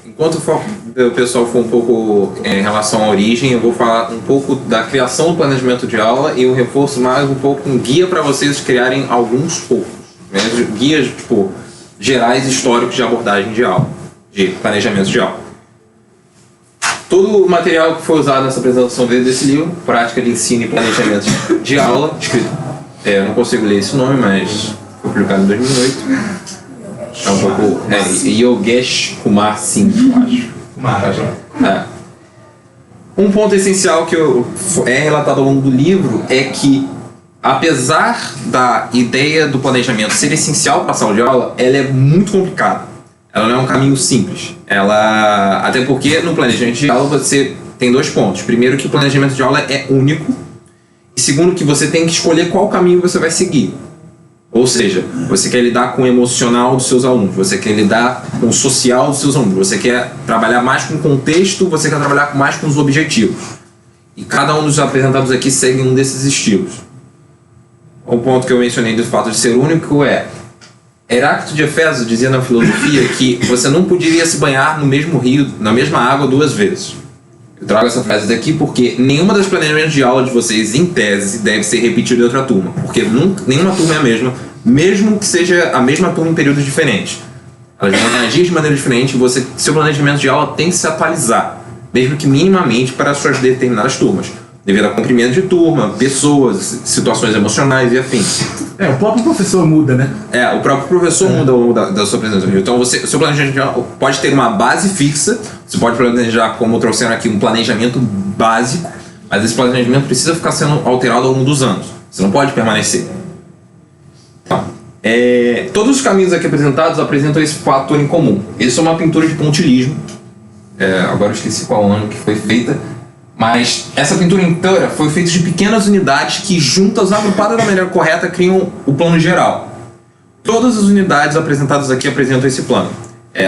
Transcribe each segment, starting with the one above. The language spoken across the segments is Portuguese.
Enquanto o pessoal for um pouco em relação à origem, eu vou falar um pouco da criação do planejamento de aula e eu reforço mais um pouco um guia para vocês criarem alguns poucos, né? Guias tipo, gerais históricos de abordagem de aula, de planejamento de aula. Todo o material que foi usado nessa apresentação veio desse livro, Prática de Ensino e Planejamento de Aula, escrito, eu não consigo ler esse nome, mas foi publicado em 2008. É um pouco. Yogesh Kumar Singh, eu acho. Um ponto essencial que é relatado ao longo do livro é que, apesar da ideia do planejamento ser essencial para a sala de aula, ela é muito complicada. Ela não é um caminho simples. Até porque no planejamento de aula você tem dois pontos. Primeiro, que o planejamento de aula é único. E segundo, que você tem que escolher qual caminho você vai seguir. Ou seja, você quer lidar com o emocional dos seus alunos, você quer lidar com o social dos seus alunos, você quer trabalhar mais com o contexto, você quer trabalhar mais com os objetivos. E cada um dos apresentados aqui segue um desses estilos. O ponto que eu mencionei do fato de ser único é: Heráclito de Éfeso dizia na filosofia que você não poderia se banhar no mesmo rio, na mesma água duas vezes. Eu trago essa frase daqui porque nenhuma das planejamentos de aula de vocês, em tese, deve ser repetida em outra turma. Porque nenhuma turma é a mesma, mesmo que seja a mesma turma em períodos diferentes. Elas vão agir de maneira diferente e seu planejamento de aula tem que se atualizar, mesmo que minimamente para as suas determinadas turmas, devido ao comprimento de turma, pessoas, situações emocionais e afins. O próprio professor muda, né? O próprio professor muda ao longo da sua apresentação. Então, o seu planejamento pode ter uma base fixa, você pode planejar, como trouxeram aqui, um planejamento básico, mas esse planejamento precisa ficar sendo alterado ao longo dos anos. Você não pode permanecer. Todos os caminhos aqui apresentados apresentam esse fator em comum. Eles são uma pintura de pontilhismo. Agora eu esqueci qual ano que foi feita. Mas essa pintura inteira foi feita de pequenas unidades que, juntas, agrupadas da maneira correta, criam o plano geral. Todas as unidades apresentadas aqui apresentam esse plano.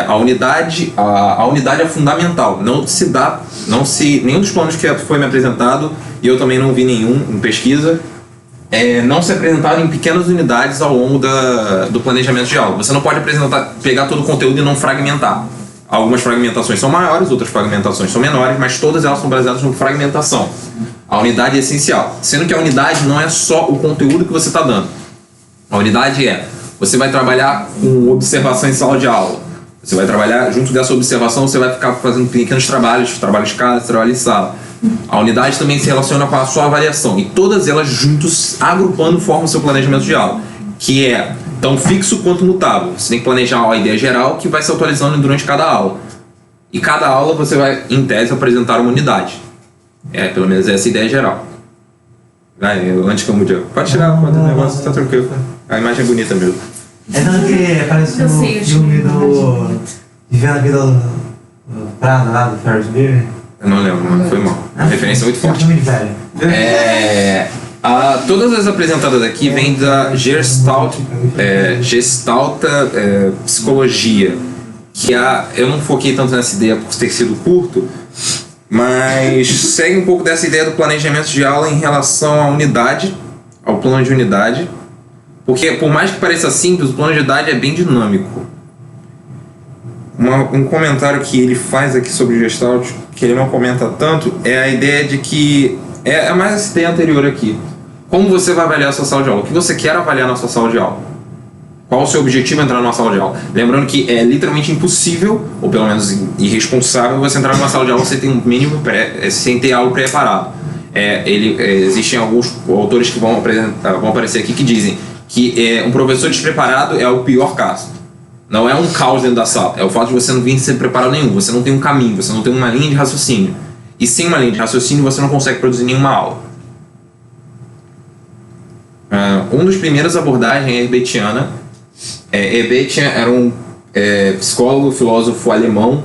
A unidade é fundamental. Nenhum dos planos que foi me apresentado, e eu também não vi nenhum em pesquisa, não se apresentaram em pequenas unidades ao longo do planejamento de aula. Você não pode pegar todo o conteúdo e não fragmentar. Algumas fragmentações são maiores, outras fragmentações são menores, mas todas elas são baseadas em fragmentação. A unidade é essencial, sendo que a unidade não é só o conteúdo que você está dando. A unidade você vai trabalhar com observação em sala de aula. Você vai trabalhar, junto dessa observação, você vai ficar fazendo pequenos trabalhos de casa, trabalho em sala. A unidade também se relaciona com a sua avaliação, e todas elas juntos, agrupando, formam o seu planejamento de aula, que é tão fixo quanto mutável. Você tem que planejar a ideia geral que vai se atualizando durante cada aula. E cada aula você vai, em tese, apresentar uma unidade. Pelo menos essa é a ideia geral. Antes que eu mude. Pode tirar o negócio, tá tranquilo. A imagem é bonita mesmo. Tanto que aparece no filme do Viver a Vida do Prado lá, do Ferris Bueller. Eu não lembro, mano. Foi mal. A referência é muito forte. Todas as apresentadas aqui vêm da Gestalt Psicologia, que eu não foquei tanto nessa ideia por ter sido curto, mas segue um pouco dessa ideia do planejamento de aula em relação à unidade, ao plano de unidade, porque por mais que pareça simples, o plano de unidade é bem dinâmico. Um comentário que ele faz aqui sobre o Gestalt, que ele não comenta tanto, é a ideia de que é mais essa ideia anterior aqui. Como você vai avaliar a sua sala de aula? O que você quer avaliar na sua sala de aula? Qual o seu objetivo entrar numa sala de aula? Lembrando que é literalmente impossível, ou pelo menos irresponsável, você entrar numa sala de aula sem ter um mínimo sem ter algo preparado. Existem alguns autores que vão aparecer aqui que dizem que um professor despreparado é o pior caso. Não é um caos dentro da sala, é o fato de você não vir sem preparo nenhum, você não tem um caminho, você não tem uma linha de raciocínio. E sem uma linha de raciocínio você não consegue produzir nenhuma aula. Um dos primeiros abordagens é Herbetiana. Herbetian era um psicólogo, filósofo alemão,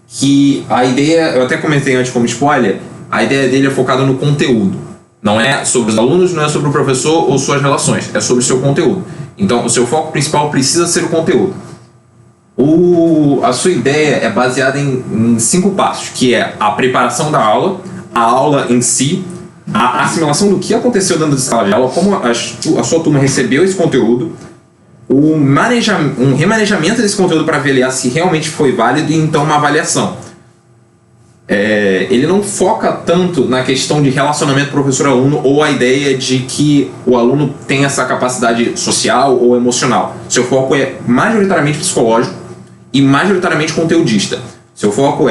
que a ideia, eu até comentei antes como spoiler, a ideia dele é focada no conteúdo. Não é sobre os alunos, não é sobre o professor ou suas relações, é sobre o seu conteúdo. Então o seu foco principal precisa ser o conteúdo. A sua ideia é baseada em 5 passos, que é a preparação da aula, a aula em si, a assimilação do que aconteceu dentro da sala de aula, como a sua turma recebeu esse conteúdo, um remanejamento desse conteúdo para avaliar se realmente foi válido e então uma avaliação. Ele não foca tanto na questão de relacionamento professor-aluno ou a ideia de que o aluno tem essa capacidade social ou emocional. Seu foco é majoritariamente psicológico e majoritariamente conteudista. Seu foco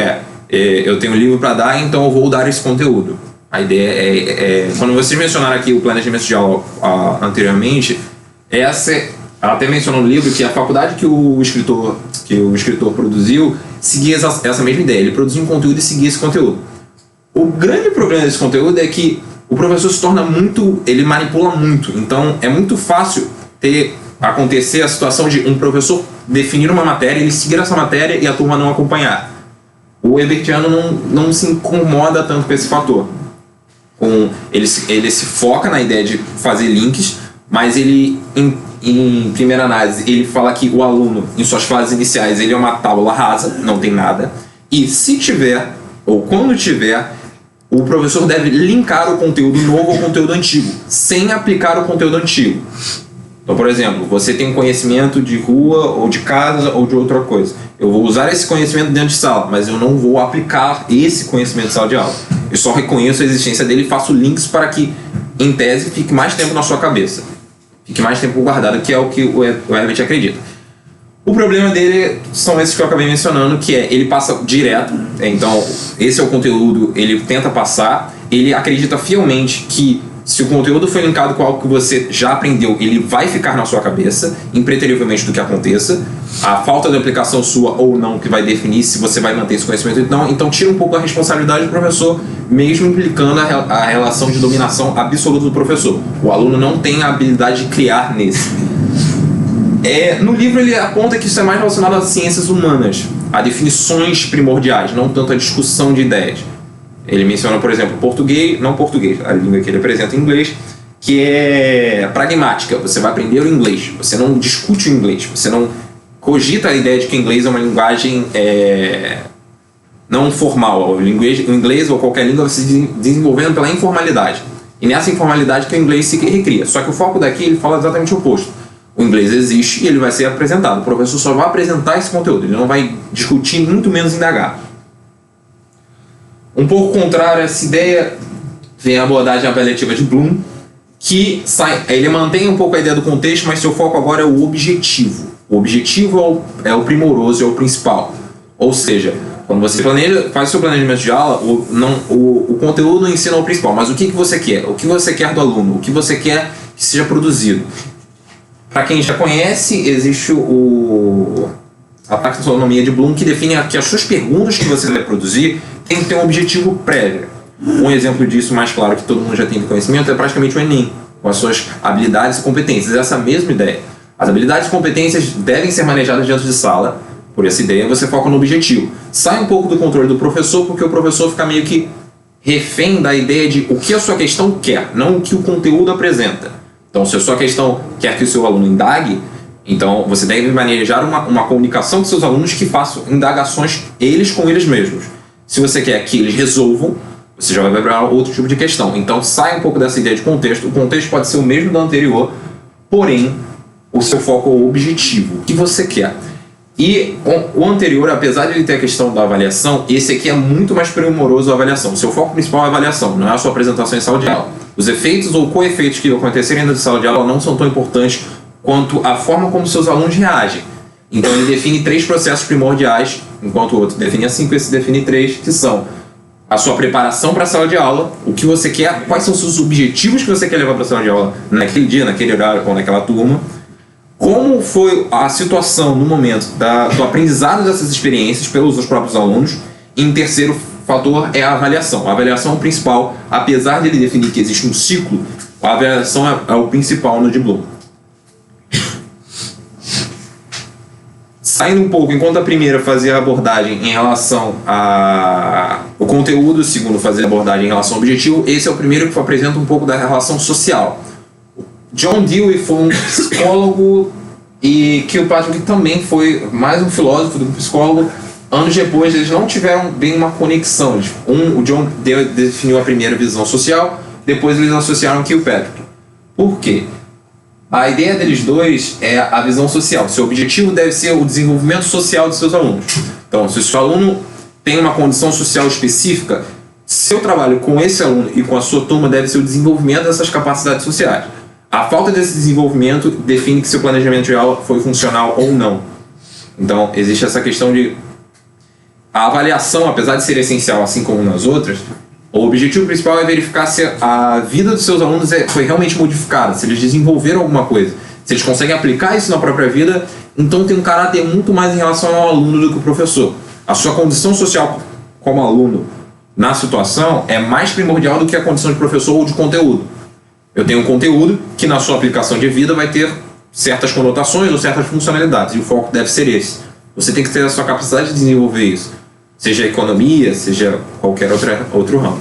eu tenho um livro para dar, então eu vou dar esse conteúdo. A ideia quando vocês mencionaram aqui o planejamento de aula anteriormente, ela até mencionou no livro que a faculdade que o escritor produziu seguia essa mesma ideia. Ele produzia um conteúdo e seguia esse conteúdo. O grande problema desse conteúdo é que o professor se torna ele manipula muito. Então é muito fácil acontecer a situação de um professor definir uma matéria, ele seguir essa matéria e a turma não acompanhar. O Herbertiano não se incomoda tanto com esse fator. Ele se foca na ideia de fazer links, mas ele, em primeira análise, ele fala que o aluno, em suas fases iniciais, ele é uma tábula rasa, não tem nada. E se tiver, ou quando tiver, o professor deve linkar o conteúdo novo ao conteúdo antigo, sem aplicar o conteúdo antigo. Então, por exemplo, você tem conhecimento de rua, ou de casa, ou de outra coisa. Eu vou usar esse conhecimento dentro de sala, mas eu não vou aplicar esse conhecimento em sala de aula. Eu só reconheço a existência dele e faço links para que, em tese, fique mais tempo na sua cabeça. Fique mais tempo guardado, que é o que o Herbert acredita. O problema dele são esses que eu acabei mencionando, que ele passa direto. Então, esse é o conteúdo, ele tenta passar. Ele acredita fielmente que se o conteúdo foi linkado com algo que você já aprendeu, ele vai ficar na sua cabeça, impreterivelmente do que aconteça. A falta de aplicação sua ou não que vai definir se você vai manter esse conhecimento. Então tira um pouco a responsabilidade do professor, mesmo implicando a relação de dominação absoluta do professor. O aluno não tem a habilidade de criar nesse. No livro ele aponta que isso é mais relacionado às ciências humanas, a definições primordiais, não tanto a discussão de ideias. Ele menciona, por exemplo, a língua que ele apresenta em inglês, que é pragmática. Você vai aprender o inglês, você não discute o inglês, você não cogita a ideia de que o inglês é uma linguagem não formal. O inglês ou qualquer língua vai se desenvolvendo pela informalidade. E nessa informalidade que o inglês se recria. Só que o foco daqui ele fala exatamente o oposto. O inglês existe e ele vai ser apresentado. O professor só vai apresentar esse conteúdo, ele não vai discutir, muito menos indagar. Um pouco contrário a essa ideia, vem a abordagem avaliativa de Bloom, que ele mantém um pouco a ideia do contexto, mas seu foco agora é o objetivo. O objetivo é o primoroso, é o principal. Ou seja, quando você faz seu planejamento de aula, o conteúdo em si não é o principal, mas o que você quer? O que você quer do aluno? O que você quer que seja produzido? Para quem já conhece, existe a taxonomia de Bloom, que define que as suas perguntas que você vai produzir tem que ter um objetivo prévio. Um exemplo disso mais claro que todo mundo já tem de conhecimento é praticamente o Enem, com as suas habilidades e competências. Essa mesma ideia. As habilidades e competências devem ser manejadas dentro de sala. Por essa ideia, você foca no objetivo. Sai um pouco do controle do professor, porque o professor fica meio que refém da ideia de o que a sua questão quer, não o que o conteúdo apresenta. Então, se a sua questão quer que o seu aluno indague, então você deve manejar uma comunicação com seus alunos que façam indagações eles com eles mesmos. Se você quer que eles resolvam, você já vai para outro tipo de questão. Então sai um pouco dessa ideia de contexto. O contexto pode ser o mesmo do anterior, porém o seu foco é o objetivo, o que você quer. E o anterior, apesar de ele ter a questão da avaliação, esse aqui é muito mais primoroso a avaliação. O seu foco principal é a avaliação, não é a sua apresentação em sala de aula. Os efeitos ou coefeitos que acontecerem dentro de sala de aula não são tão importantes quanto a forma como seus alunos reagem. Então ele define 3 processos primordiais, enquanto o outro define 5, esse define 3, que são a sua preparação para a sala de aula, o que você quer, quais são os seus objetivos que você quer levar para a sala de aula naquele dia, naquele horário ou naquela turma, como foi a situação no momento do aprendizado dessas experiências pelos seus próprios alunos, e em terceiro fator é a avaliação. A avaliação é o principal, apesar de ele definir que existe um ciclo, a avaliação é o principal no de Bloom. Saindo um pouco, enquanto a primeira fazia a abordagem em relação ao conteúdo, o segundo fazia a abordagem em relação ao objetivo, esse é o primeiro que apresenta um pouco da relação social. John Dewey foi um psicólogo e Kilpatrick também foi mais um filósofo do que um psicólogo. Anos depois, eles não tiveram bem uma conexão. O John Dewey definiu a primeira visão social, depois eles associaram Kilpatrick. Por quê? A ideia deles dois é a visão social. Seu objetivo deve ser o desenvolvimento social dos seus alunos. Então, se o seu aluno tem uma condição social específica, seu trabalho com esse aluno e com a sua turma deve ser o desenvolvimento dessas capacidades sociais. A falta desse desenvolvimento define que seu planejamento de aula foi funcional ou não. Então, existe essa questão de... A avaliação, apesar de ser essencial, assim como nas outras, o objetivo principal é verificar se a vida dos seus alunos foi realmente modificada, se eles desenvolveram alguma coisa, se eles conseguem aplicar isso na própria vida, então tem um caráter muito mais em relação ao aluno do que o professor. A sua condição social como aluno na situação é mais primordial do que a condição de professor ou de conteúdo. Eu tenho um conteúdo que na sua aplicação de vida vai ter certas conotações ou certas funcionalidades, e o foco deve ser esse. Você tem que ter a sua capacidade de desenvolver isso, seja economia, seja qualquer outro ramo.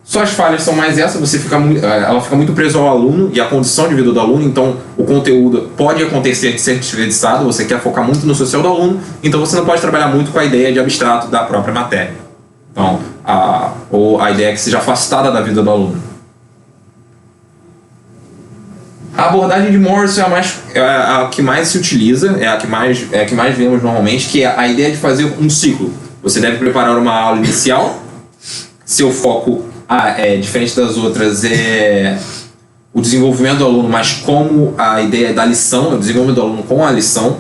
Suas falhas são mais essa, ela fica muito presa ao aluno e à condição de vida do aluno, então o conteúdo pode acontecer de ser desperdiçado, você quer focar muito no social do aluno, então você não pode trabalhar muito com a ideia de abstrato da própria matéria. Então, ou a ideia é que seja afastada da vida do aluno. A abordagem de Morrison é a que mais se utiliza, é a que mais vemos normalmente, que é a ideia de fazer um ciclo. Você deve preparar uma aula inicial, seu foco diferente das outras é o desenvolvimento do aluno, mas como a ideia da lição, o desenvolvimento do aluno com a lição,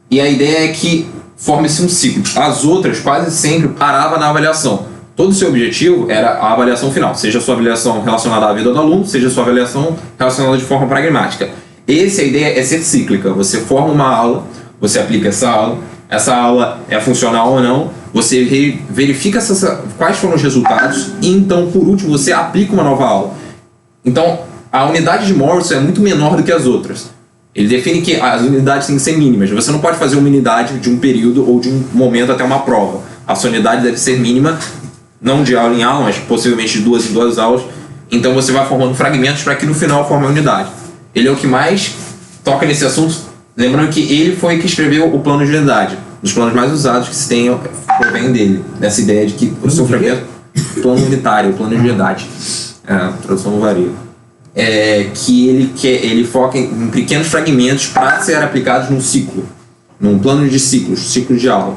e a ideia é que forme-se um ciclo. As outras quase sempre paravam na avaliação. Todo o seu objetivo era a avaliação final, seja a sua avaliação relacionada à vida do aluno, seja a sua avaliação relacionada de forma pragmática. A ideia é ser cíclica. Você forma uma aula, você aplica essa aula é funcional ou não, você verifica quais foram os resultados e então, por último, você aplica uma nova aula. Então, a unidade de Morrison é muito menor do que as outras. Ele define que as unidades têm que ser mínimas. Você não pode fazer uma unidade de um período ou de um momento até uma prova. A sua unidade deve ser mínima, não de aula em aula, mas possivelmente de 2 em 2 aulas. Então você vai formando fragmentos para que no final forme a unidade. Ele é o que mais toca nesse assunto, lembrando que ele foi que escreveu o plano de unidade. Um dos planos mais usados que se tem provém dele, dessa ideia de que o seu fragmento, plano unitário, o plano de unidade, a tradução não varia, que ele foca em pequenos fragmentos para ser aplicados num ciclo, num plano de ciclos de aula.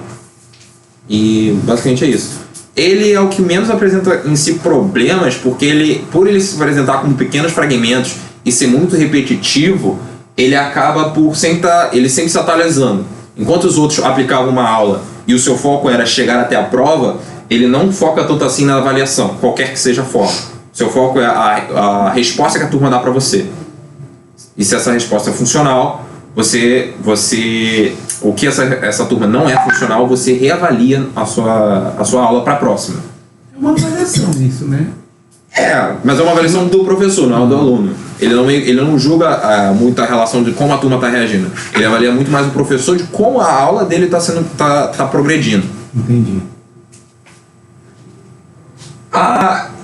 E basicamente é isso. Ele é o que menos apresenta em si problemas, porque por ele se apresentar como pequenos fragmentos e ser muito repetitivo, ele acaba por sempre se atualizando. Enquanto os outros aplicavam uma aula e o seu foco era chegar até a prova, ele não foca tanto assim na avaliação, qualquer que seja a forma. Seu foco é a resposta que a turma dá para você. E se essa resposta é funcional, o que essa turma não é funcional, você reavalia a sua aula para a próxima. É uma avaliação isso, né? Mas é uma avaliação do professor, não do aluno. Ele não julga muito a relação de como a turma está reagindo. Ele avalia muito mais o professor de como a aula dele está progredindo. Entendi.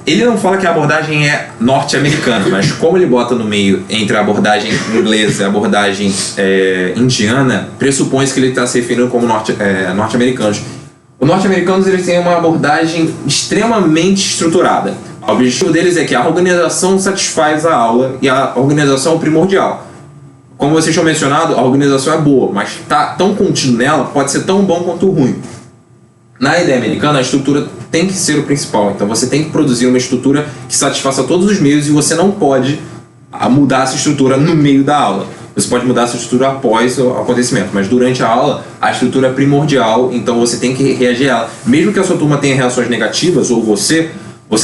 Ele não fala que a abordagem é norte-americana, mas como ele bota no meio entre a abordagem inglesa e a abordagem indiana, pressupõe-se que ele está se referindo como norte-americanos. Os norte-americanos eles têm uma abordagem extremamente estruturada. O objetivo deles é que a organização satisfaz a aula e a organização é primordial. Como vocês tinham mencionado, a organização é boa, mas tá tão contido nela, pode ser tão bom quanto ruim. Na ideia americana, a estrutura tem que ser o principal. Então você tem que produzir uma estrutura que satisfaça todos os meios e você não pode mudar essa estrutura no meio da aula. Você pode mudar essa estrutura após o acontecimento, mas durante a aula, a estrutura é primordial, então você tem que reagir a ela. Mesmo que a sua turma tenha reações negativas, ou você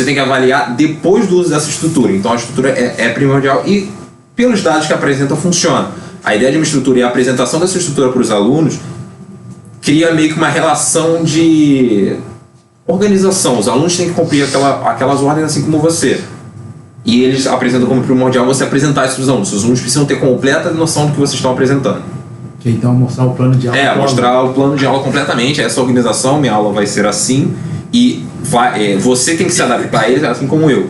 tem que avaliar depois do uso dessa estrutura. Então a estrutura é primordial e, pelos dados que apresenta, funciona. A ideia de uma estrutura e a apresentação dessa estrutura para os alunos cria meio que uma relação de organização. Os alunos têm que cumprir aquelas ordens assim como você. E eles apresentam como primordial você apresentar isso para os alunos. Os alunos precisam ter completa noção do que vocês estão apresentando. Então mostrar o plano de aula. Mostrar o plano de aula completamente. Essa organização, minha aula vai ser assim. E você tem que se adaptar a eles, assim como eu.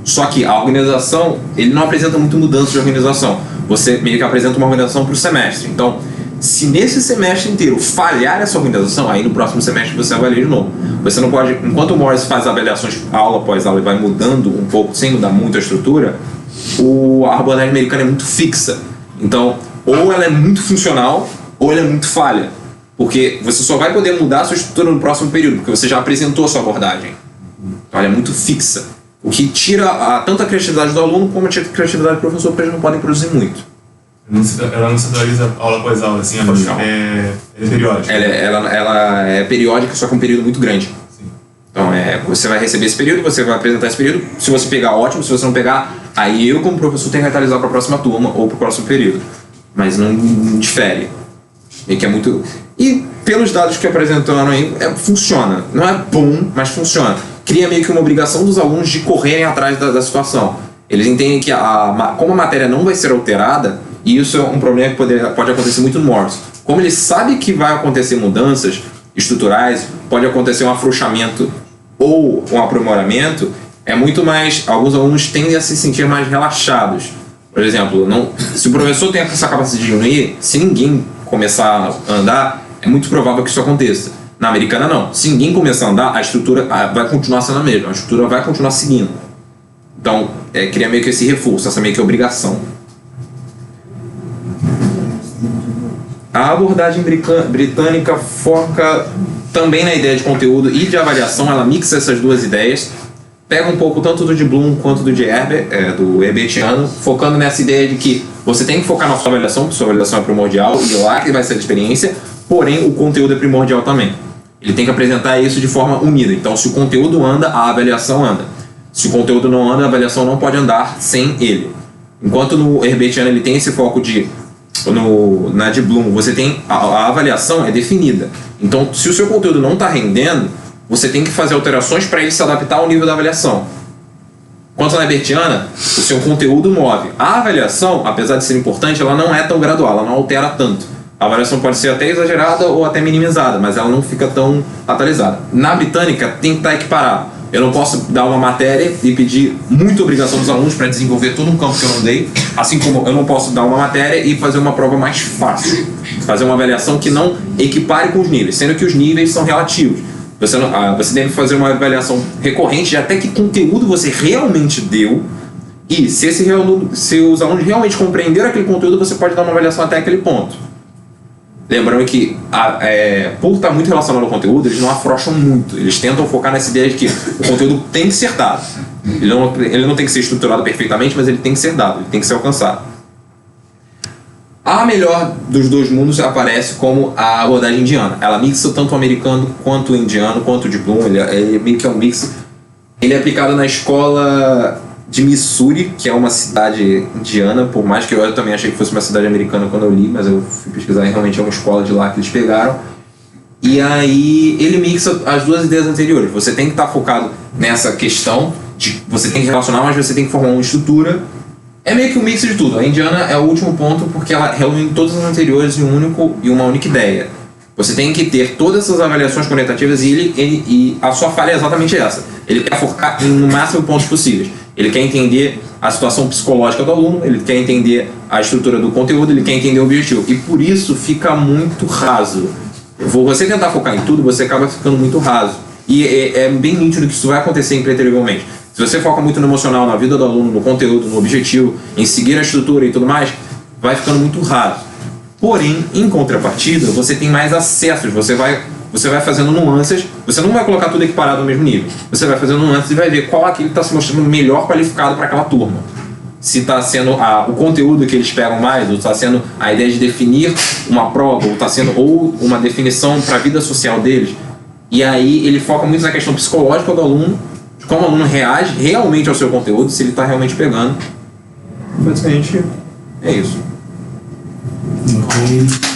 Só que a organização, ele não apresenta muito mudança de organização. Você meio que apresenta uma organização para o semestre. Então, se nesse semestre inteiro falhar essa organização, aí no próximo semestre você avalia de novo. Você não pode, enquanto o Morris faz avaliações aula após aula e vai mudando um pouco, sem mudar muito a estrutura, a abordagem americana é muito fixa. Então, ou ela é muito funcional, ou ela é muito falha. Porque você só vai poder mudar a sua estrutura no próximo período, porque você já apresentou a sua abordagem. Então, ela é muito fixa. O que tira tanto a criatividade do aluno como a criatividade do professor, porque eles não podem produzir muito. Ela não centraliza aula após aula, assim, ela é periódica. Ela é periódica, só que um período muito grande. Sim. Então, você vai receber esse período, você vai apresentar esse período. Se você pegar, ótimo. Se você não pegar, aí eu, como professor, tenho que atualizar para a próxima turma ou para o próximo período. Mas não difere. E que é muito... E pelos dados que apresentando aí, funciona. Não é bom, mas funciona. Cria meio que uma obrigação dos alunos de correrem atrás da situação. Eles entendem que como a matéria não vai ser alterada, e isso é um problema que pode acontecer muito no Morse. Como ele sabe que vai acontecer mudanças estruturais, pode acontecer um afrouxamento ou um aprimoramento, é muito mais... Alguns alunos tendem a se sentir mais relaxados. Por exemplo, se o professor tem essa capacidade de diminuir, se ninguém começar a andar, é muito provável que isso aconteça. Na americana, não. Se ninguém começar a andar, a estrutura vai continuar sendo a mesma. A estrutura vai continuar seguindo. Então, cria meio que esse reforço, essa meio que obrigação. A abordagem britânica foca também na ideia de conteúdo e de avaliação. Ela mixa essas duas ideias. Pega um pouco tanto do de Bloom quanto do de do herbertiano, focando nessa ideia de que você tem que focar na sua avaliação, porque sua avaliação é primordial, e lá que vai ser a experiência, porém o conteúdo é primordial também. Ele tem que apresentar isso de forma unida. Então, se o conteúdo anda, a avaliação anda. Se o conteúdo não anda, a avaliação não pode andar sem ele. Enquanto no herbertiano ele tem esse foco na de Bloom, você tem a avaliação é definida. Então, se o seu conteúdo não está rendendo, você tem que fazer alterações para ele se adaptar ao nível da avaliação. Quanto na herbertiana, o seu conteúdo move. A avaliação, apesar de ser importante, ela não é tão gradual, ela não altera tanto. A avaliação pode ser até exagerada ou até minimizada, mas ela não fica tão atualizada. Na britânica, tem que estar equiparado. Eu não posso dar uma matéria e pedir muita obrigação dos alunos para desenvolver todo um campo que eu não dei, assim como eu não posso dar uma matéria e fazer uma prova mais fácil. Fazer uma avaliação que não equipare com os níveis, sendo que os níveis são relativos. Você deve fazer uma avaliação recorrente de até que conteúdo você realmente deu, e se os alunos realmente compreenderam aquele conteúdo, você pode dar uma avaliação até aquele ponto. Lembrando que, por estar muito relacionado ao conteúdo, eles não afrouxam muito. Eles tentam focar nessa ideia de que o conteúdo tem que ser dado. Ele não tem que ser estruturado perfeitamente, mas ele tem que ser dado, ele tem que ser alcançado. A melhor dos dois mundos aparece como a abordagem indiana. Ela mixa tanto o americano quanto o indiano, quanto o de Bloom. Ele meio que é um mix. Ele é aplicado na escola de Missouri, que é uma cidade indiana, por mais que eu também achei que fosse uma cidade americana quando eu li, mas eu fui pesquisar e realmente é uma escola de lá que eles pegaram. E aí ele mixa as duas ideias anteriores. Você tem que estar focado nessa questão de você tem que relacionar, mas você tem que formar uma estrutura. É meio que um mix de tudo. A indiana é o último ponto porque ela reúne todas as anteriores em uma única ideia. Você tem que ter todas essas avaliações quantitativas e a sua falha é exatamente essa. Ele quer focar no máximo pontos possíveis. Ele quer entender a situação psicológica do aluno, ele quer entender a estrutura do conteúdo, ele quer entender o objetivo. E por isso fica muito raso. Você tentar focar em tudo, você acaba ficando muito raso. E é bem nítido que isso vai acontecer impreterivelmente. Se você foca muito no emocional, na vida do aluno, no conteúdo, no objetivo, em seguir a estrutura e tudo mais, vai ficando muito raso. Porém, em contrapartida, você tem mais acessos, você vai fazendo nuances, você não vai colocar tudo equiparado no mesmo nível. Você vai fazendo nuances e vai ver qual aquele está se mostrando melhor qualificado para aquela turma. Se está sendo o conteúdo que eles pegam mais, ou está sendo a ideia de definir uma prova, ou está sendo uma definição para a vida social deles. E aí ele foca muito na questão psicológica do aluno, de como o aluno reage realmente ao seu conteúdo, se ele está realmente pegando. Basicamente, é isso. Ok.